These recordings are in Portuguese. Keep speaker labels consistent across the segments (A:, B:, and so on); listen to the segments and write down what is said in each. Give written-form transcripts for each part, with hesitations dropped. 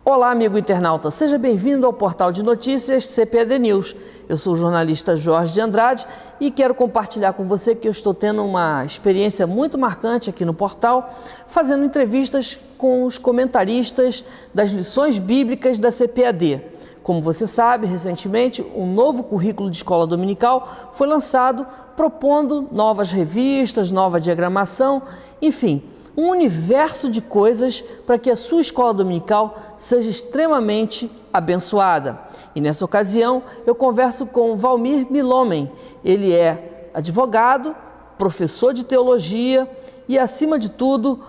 A: Olá, amigo internauta, seja bem-vindo ao portal de notícias CPAD News. Eu sou o jornalista Jorge de Andrade e quero compartilhar com você que eu estou tendo uma experiência muito marcante aqui no portal, fazendo entrevistas com os comentaristas das lições bíblicas da CPAD. Como você sabe, recentemente, um novo currículo de escola dominical foi lançado, propondo novas revistas, nova diagramação, enfim, um universo de coisas para que a sua escola dominical seja extremamente abençoada. E nessa ocasião eu converso com Valmir Milomen. Ele é advogado, professor de teologia e, acima de tudo,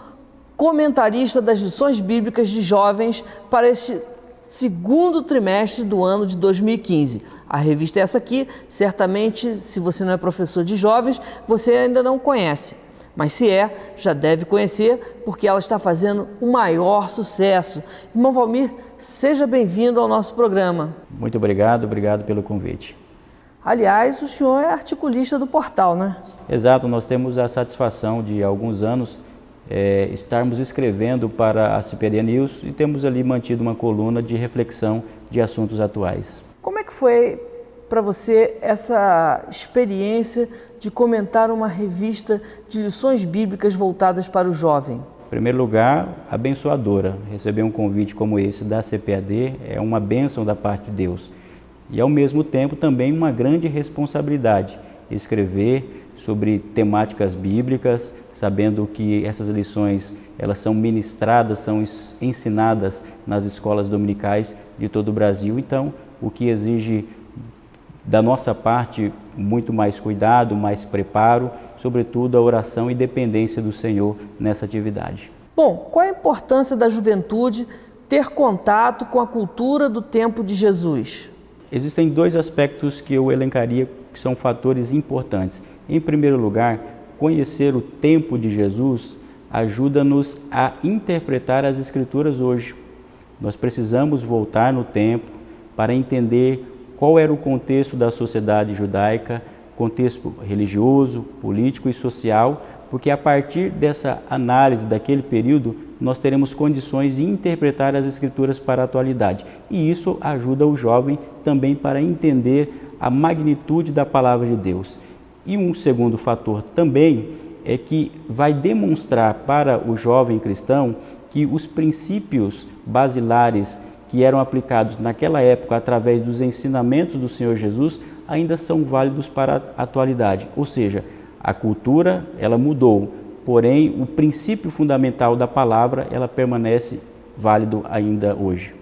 A: comentarista das lições bíblicas de jovens para este segundo trimestre do ano de 2015. A revista é essa aqui, certamente, se você não é professor de jovens, você ainda não conhece. Mas se é, já deve conhecer, porque ela está fazendo o maior sucesso. Irmão Valmir, seja bem-vindo ao nosso programa.
B: Muito obrigado pelo convite.
A: Aliás, o senhor é articulista do portal, né?
B: Exato, nós temos a satisfação de, há alguns anos, estarmos escrevendo para a CPAD News e temos ali mantido uma coluna de reflexão de assuntos atuais.
A: Como é que foi para você essa experiência de comentar uma revista de lições bíblicas voltadas para o jovem?
B: Em primeiro lugar, abençoadora. Receber um convite como esse da CPAD é uma bênção da parte de Deus. E ao mesmo tempo também uma grande responsabilidade. Escrever sobre temáticas bíblicas, sabendo que essas lições elas são ministradas, são ensinadas nas escolas dominicais de todo o Brasil. Então, o que exige da nossa parte muito mais cuidado, mais preparo, sobretudo a oração e dependência do Senhor nessa atividade.
A: Bom, qual a importância da juventude ter contato com a cultura do tempo de Jesus?
B: Existem dois aspectos que eu elencaria que são fatores importantes. Em primeiro lugar, conhecer o tempo de Jesus ajuda-nos a interpretar as Escrituras hoje. Nós precisamos voltar no tempo para entender qual era o contexto da sociedade judaica, contexto religioso, político e social, porque a partir dessa análise daquele período, nós teremos condições de interpretar as Escrituras para a atualidade. E isso ajuda o jovem também para entender a magnitude da palavra de Deus. E um segundo fator também é que vai demonstrar para o jovem cristão que os princípios basilares que eram aplicados naquela época através dos ensinamentos do Senhor Jesus, ainda são válidos para a atualidade. Ou seja, a cultura ela mudou, porém o princípio fundamental da palavra ela permanece válido ainda hoje.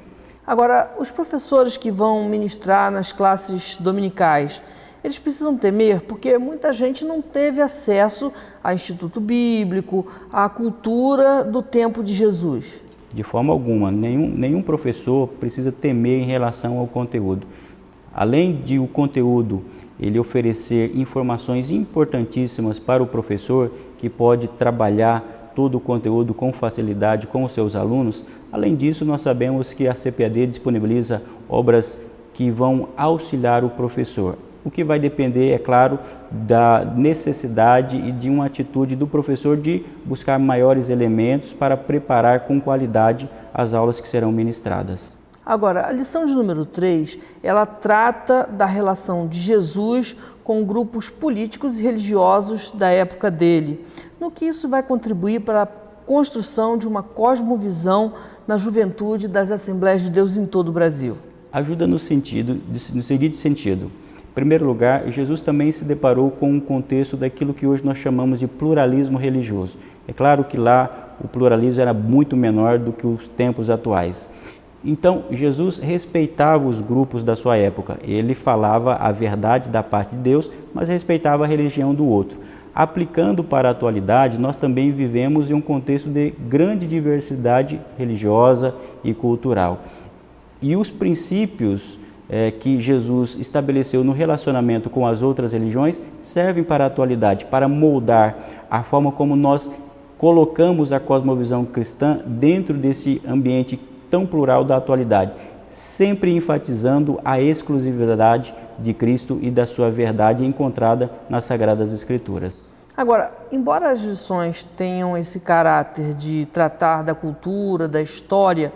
A: Agora, os professores que vão ministrar nas classes dominicais, eles precisam temer porque muita gente não teve acesso a Instituto Bíblico, à cultura do tempo de Jesus.
B: De forma alguma, nenhum professor precisa temer em relação ao conteúdo. Além de o conteúdo ele oferecer informações importantíssimas para o professor, que pode trabalhar todo o conteúdo com facilidade com os seus alunos, além disso nós sabemos que a CPAD disponibiliza obras que vão auxiliar o professor. O que vai depender, é claro, da necessidade e de uma atitude do professor de buscar maiores elementos para preparar com qualidade as aulas que serão ministradas.
A: Agora, a lição de número 3, ela trata da relação de Jesus com grupos políticos e religiosos da época dele. No que isso vai contribuir para a construção de uma cosmovisão na juventude das Assembleias de Deus em todo o Brasil?
B: Ajuda no seguinte sentido. Em primeiro lugar, Jesus também se deparou com um contexto daquilo que hoje nós chamamos de pluralismo religioso. É claro que lá o pluralismo era muito menor do que os tempos atuais. Então, Jesus respeitava os grupos da sua época. Ele falava a verdade da parte de Deus, mas respeitava a religião do outro. Aplicando para a atualidade, nós também vivemos em um contexto de grande diversidade religiosa e cultural. E os princípios que Jesus estabeleceu no relacionamento com as outras religiões servem para a atualidade, para moldar a forma como nós colocamos a cosmovisão cristã dentro desse ambiente tão plural da atualidade, sempre enfatizando a exclusividade de Cristo e da sua verdade encontrada nas Sagradas Escrituras.
A: Agora, embora as lições tenham esse caráter de tratar da cultura, da história,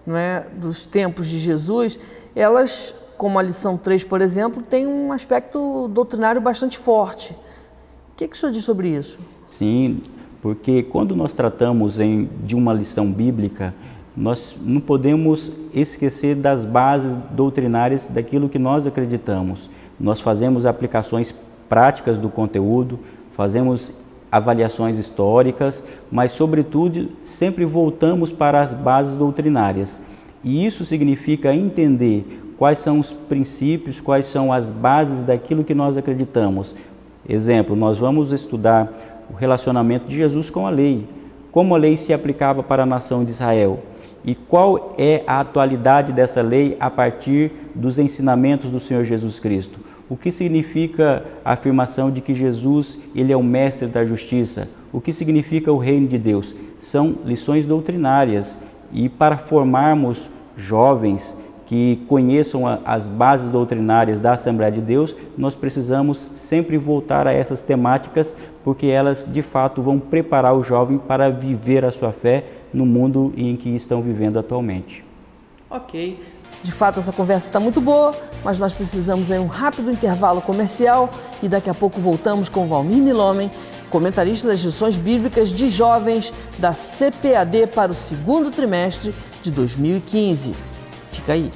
A: não é, dos tempos de Jesus, elas, como a lição 3, por exemplo, têm um aspecto doutrinário bastante forte. O que o senhor diz sobre isso?
B: Sim, porque quando nós tratamos de uma lição bíblica, nós não podemos esquecer das bases doutrinárias daquilo que nós acreditamos. Nós fazemos aplicações práticas do conteúdo, fazemos avaliações históricas, mas, sobretudo, sempre voltamos para as bases doutrinárias. E isso significa entender quais são os princípios, quais são as bases daquilo que nós acreditamos. Exemplo, nós vamos estudar o relacionamento de Jesus com a lei, como a lei se aplicava para a nação de Israel e qual é a atualidade dessa lei a partir dos ensinamentos do Senhor Jesus Cristo. O que significa a afirmação de que Jesus ele é o mestre da justiça? O que significa o reino de Deus? São lições doutrinárias e para formarmos jovens que conheçam as bases doutrinárias da Assembleia de Deus, nós precisamos sempre voltar a essas temáticas, porque elas de fato vão preparar o jovem para viver a sua fé no mundo em que estão vivendo atualmente.
A: Ok. De fato, essa conversa está muito boa, mas nós precisamos de um rápido intervalo comercial e daqui a pouco voltamos com Valmir Milhomem, comentarista das lições bíblicas de jovens da CPAD para o segundo trimestre de 2015. Fica aí.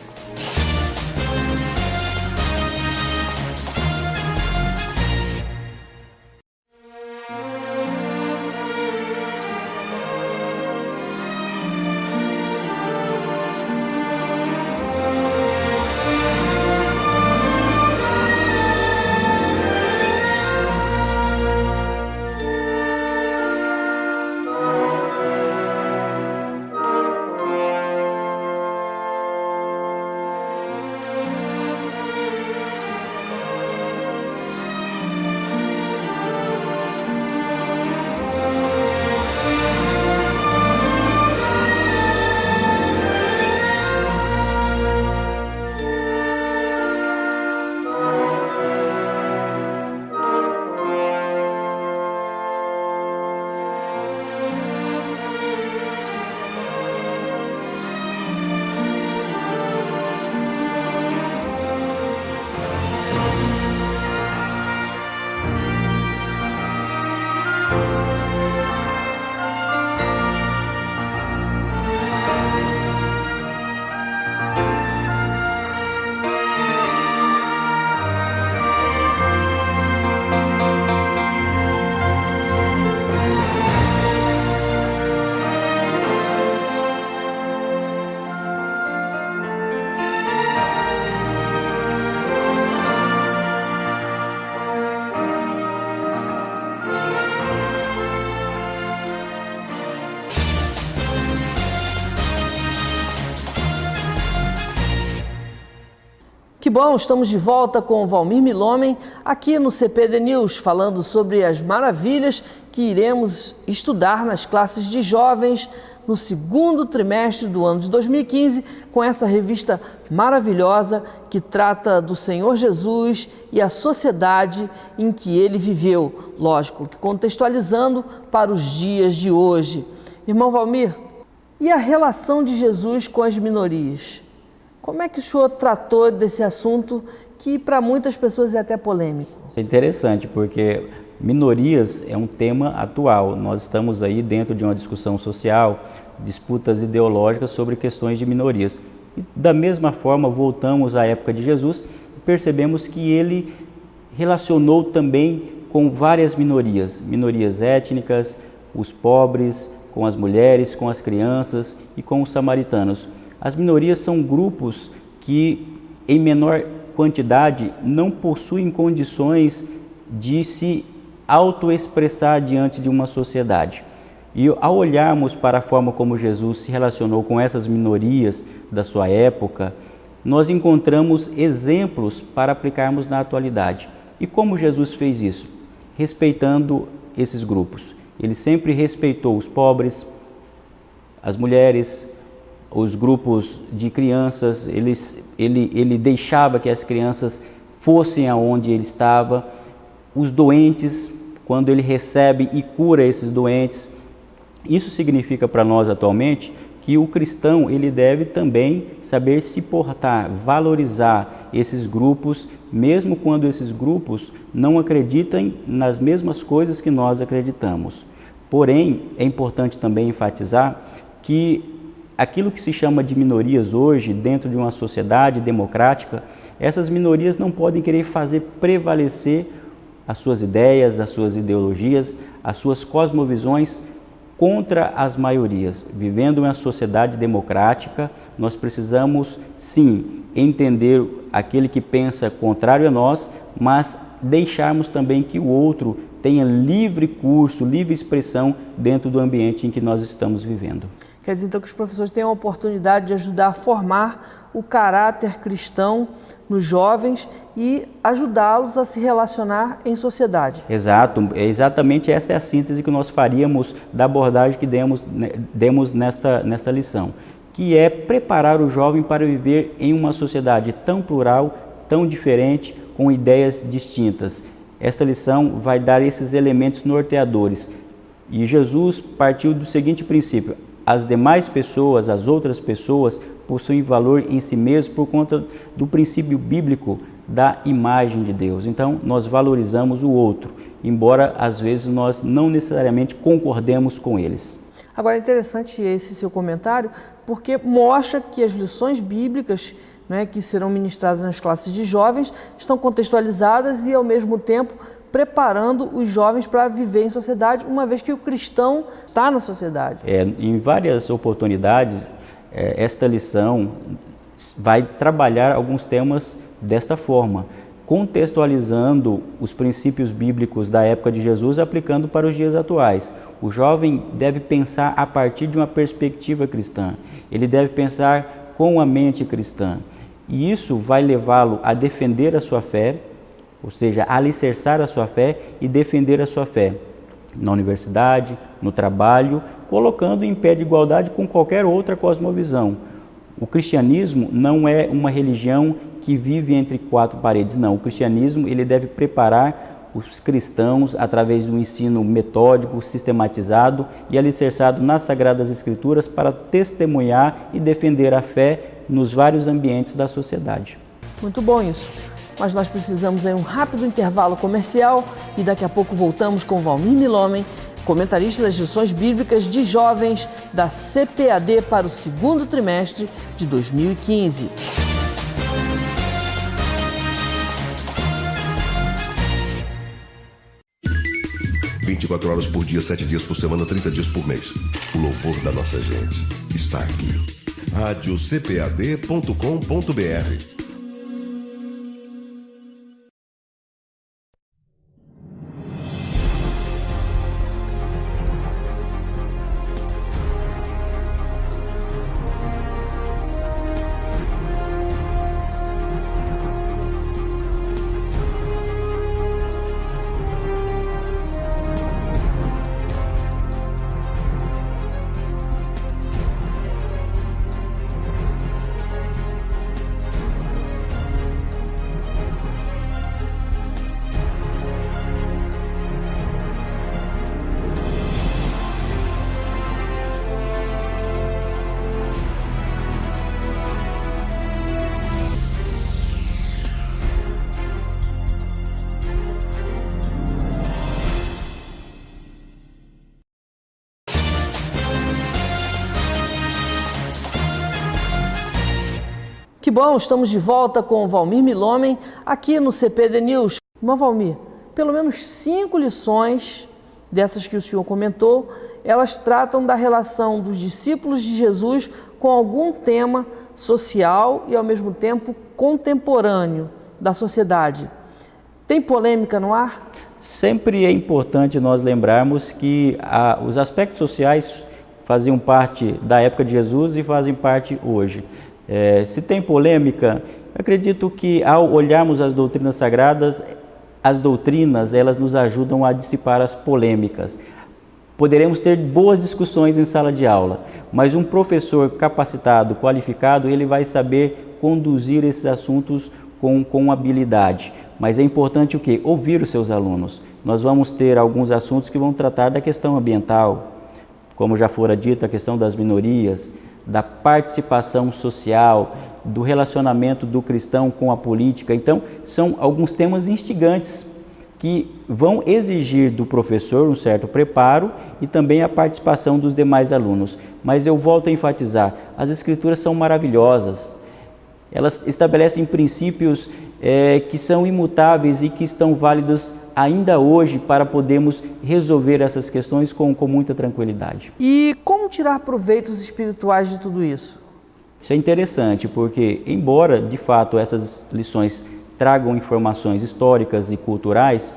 A: Que bom, estamos de volta com o Valmir Milhomem aqui no CPD News, falando sobre as maravilhas que iremos estudar nas classes de jovens no segundo trimestre do ano de 2015, com essa revista maravilhosa que trata do Senhor Jesus e a sociedade em que ele viveu, lógico, que contextualizando para os dias de hoje. Irmão Valmir, e a relação de Jesus com as minorias? Como é que o senhor tratou desse assunto que para muitas pessoas é até polêmico?
B: Isso é interessante, porque minorias é um tema atual. Nós estamos aí dentro de uma discussão social, disputas ideológicas sobre questões de minorias. E, da mesma forma, voltamos à época de Jesus e percebemos que ele relacionou também com várias minorias étnicas, os pobres, com as mulheres, com as crianças e com os samaritanos. As minorias são grupos que, em menor quantidade, não possuem condições de se autoexpressar diante de uma sociedade. E ao olharmos para a forma como Jesus se relacionou com essas minorias da sua época, nós encontramos exemplos para aplicarmos na atualidade. E como Jesus fez isso? Respeitando esses grupos. Ele sempre respeitou os pobres, as mulheres, os grupos de crianças, ele deixava que as crianças fossem aonde ele estava, os doentes, quando ele recebe e cura esses doentes. Isso significa para nós atualmente que o cristão ele deve também saber se portar, valorizar esses grupos, mesmo quando esses grupos não acreditam nas mesmas coisas que nós acreditamos. Porém, é importante também enfatizar que aquilo que se chama de minorias hoje, dentro de uma sociedade democrática, essas minorias não podem querer fazer prevalecer as suas ideias, as suas ideologias, as suas cosmovisões contra as maiorias. Vivendo em uma sociedade democrática, nós precisamos, sim, entender aquele que pensa contrário a nós, mas deixarmos também que o outro tenha livre curso, livre expressão dentro do ambiente em que nós estamos vivendo.
A: Quer dizer, então, que os professores têm a oportunidade de ajudar a formar o caráter cristão nos jovens e ajudá-los a se relacionar em sociedade.
B: Exato, exatamente essa é a síntese que nós faríamos da abordagem que demos nesta lição, que é preparar o jovem para viver em uma sociedade tão plural, tão diferente, com ideias distintas. Esta lição vai dar esses elementos norteadores. E Jesus partiu do seguinte princípio: as demais pessoas, as outras pessoas, possuem valor em si mesmo por conta do princípio bíblico da imagem de Deus. Então, nós valorizamos o outro, embora às vezes nós não necessariamente concordemos com eles.
A: Agora, é interessante esse seu comentário, porque mostra que as lições bíblicas, né, que serão ministradas nas classes de jovens, estão contextualizadas e, ao mesmo tempo, preparando os jovens para viver em sociedade, uma vez que o cristão está na sociedade.
B: Em várias oportunidades, esta lição vai trabalhar alguns temas desta forma, contextualizando os princípios bíblicos da época de Jesus, aplicando para os dias atuais. O jovem deve pensar a partir de uma perspectiva cristã, ele deve pensar com a mente cristã, e isso vai levá-lo a defender a sua fé, ou seja, alicerçar a sua fé e defender a sua fé na universidade, no trabalho, colocando em pé de igualdade com qualquer outra cosmovisão. O cristianismo não é uma religião que vive entre quatro paredes, não. O cristianismo ele deve preparar os cristãos através do ensino metódico, sistematizado e alicerçado nas Sagradas Escrituras para testemunhar e defender a fé nos vários ambientes da sociedade.
A: Muito bom isso. Mas nós precisamos de um rápido intervalo comercial e daqui a pouco voltamos com Valmir Milhomem, comentarista das lições bíblicas de jovens da CPAD para o segundo trimestre de 2015.
C: ...24 horas por dia, 7 dias por semana, 30 dias por mês. O louvor da nossa gente está aqui. radiocpad.com.br.
A: Que bom, estamos de volta com o Valmir Milhomem aqui no CPD News. Irmão Valmir, pelo menos 5 lições dessas que o senhor comentou, elas tratam da relação dos discípulos de Jesus com algum tema social e ao mesmo tempo contemporâneo da sociedade. Tem polêmica no ar?
B: Sempre é importante nós lembrarmos que os aspectos sociais faziam parte da época de Jesus e fazem parte hoje. Se tem polêmica, acredito que ao olharmos as doutrinas sagradas, as doutrinas elas nos ajudam a dissipar as polêmicas. Poderemos ter boas discussões em sala de aula, mas um professor capacitado, qualificado, ele vai saber conduzir esses assuntos com habilidade. Mas é importante o quê? Ouvir os seus alunos. Nós vamos ter alguns assuntos que vão tratar da questão ambiental, como já fora dito, a questão das minorias, da participação social, do relacionamento do cristão com a política. Então, são alguns temas instigantes que vão exigir do professor um certo preparo e também a participação dos demais alunos. Mas eu volto a enfatizar, as escrituras são maravilhosas, elas estabelecem princípios que são imutáveis e que estão válidos ainda hoje para podermos resolver essas questões com muita tranquilidade.
A: E como tirar proveitos espirituais de tudo isso?
B: Isso é interessante porque, embora de fato essas lições tragam informações históricas e culturais,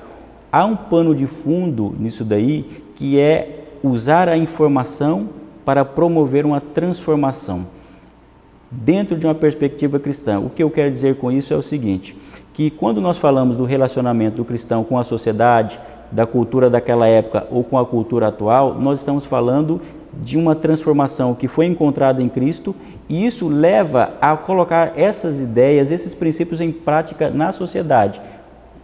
B: há um pano de fundo nisso daí, que é usar a informação para promover uma transformação dentro de uma perspectiva cristã. O que eu quero dizer com isso é o seguinte, que quando nós falamos do relacionamento do cristão com a sociedade, da cultura daquela época ou com a cultura atual, nós estamos falando de uma transformação que foi encontrada em Cristo, e isso leva a colocar essas ideias, esses princípios em prática na sociedade.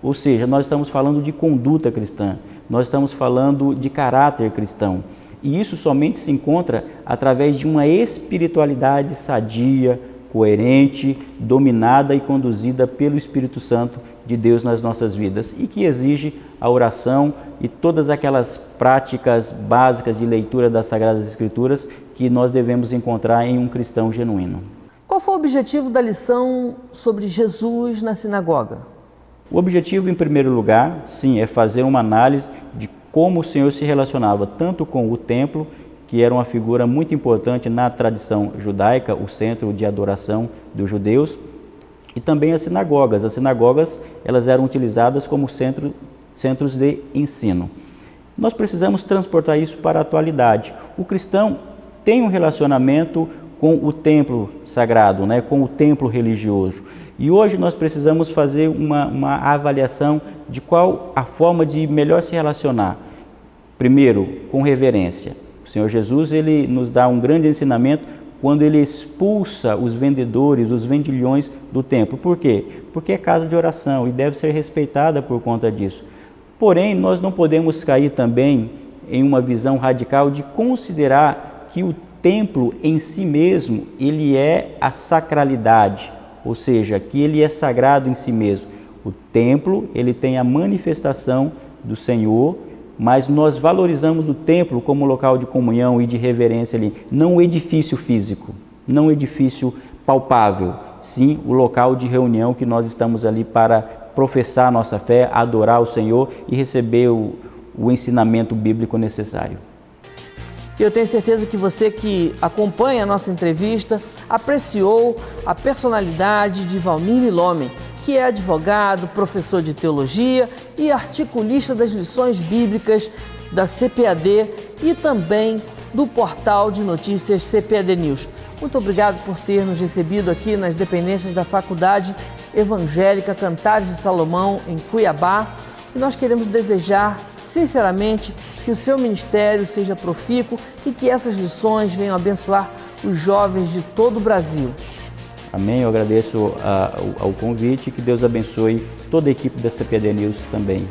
B: Ou seja, nós estamos falando de conduta cristã, nós estamos falando de caráter cristão. E isso somente se encontra através de uma espiritualidade sadia, coerente, dominada e conduzida pelo Espírito Santo de Deus nas nossas vidas, e que exige a oração e todas aquelas práticas básicas de leitura das Sagradas Escrituras que nós devemos encontrar em um cristão genuíno.
A: Qual foi o objetivo da lição sobre Jesus na sinagoga?
B: O objetivo, em primeiro lugar, sim, é fazer uma análise de como o Senhor se relacionava tanto com o templo, que era uma figura muito importante na tradição judaica, o centro de adoração dos judeus, e também as sinagogas. As sinagogas, elas eram utilizadas como centros de ensino. Nós precisamos transportar isso para a atualidade. O cristão tem um relacionamento com o templo sagrado, com o templo religioso. E hoje nós precisamos fazer uma avaliação de qual a forma de melhor se relacionar. Primeiro, com reverência. O Senhor Jesus, ele nos dá um grande ensinamento quando ele expulsa os vendedores, os vendilhões do templo. Por quê? Porque é casa de oração e deve ser respeitada por conta disso. Porém, nós não podemos cair também em uma visão radical de considerar que o templo em si mesmo, ele é a sacralidade, ou seja, que ele é sagrado em si mesmo. O templo, ele tem a manifestação do Senhor, mas nós valorizamos o templo como local de comunhão e de reverência ali, não o edifício físico, não o edifício palpável, sim o local de reunião que nós estamos ali para professar a nossa fé, adorar o Senhor e receber o ensinamento bíblico necessário.
A: Eu tenho certeza que você que acompanha a nossa entrevista apreciou a personalidade de Valmir Milome, que é advogado, professor de teologia e articulista das lições bíblicas da CPAD e também do portal de notícias CPAD News. Muito obrigado por ter nos recebido aqui nas dependências da Faculdade Evangélica Cantares de Salomão, em Cuiabá. E nós queremos desejar, sinceramente, que o seu ministério seja profícuo e que essas lições venham abençoar os jovens de todo o Brasil.
B: Amém, eu agradeço ao convite e que Deus abençoe toda a equipe da CPAD News também.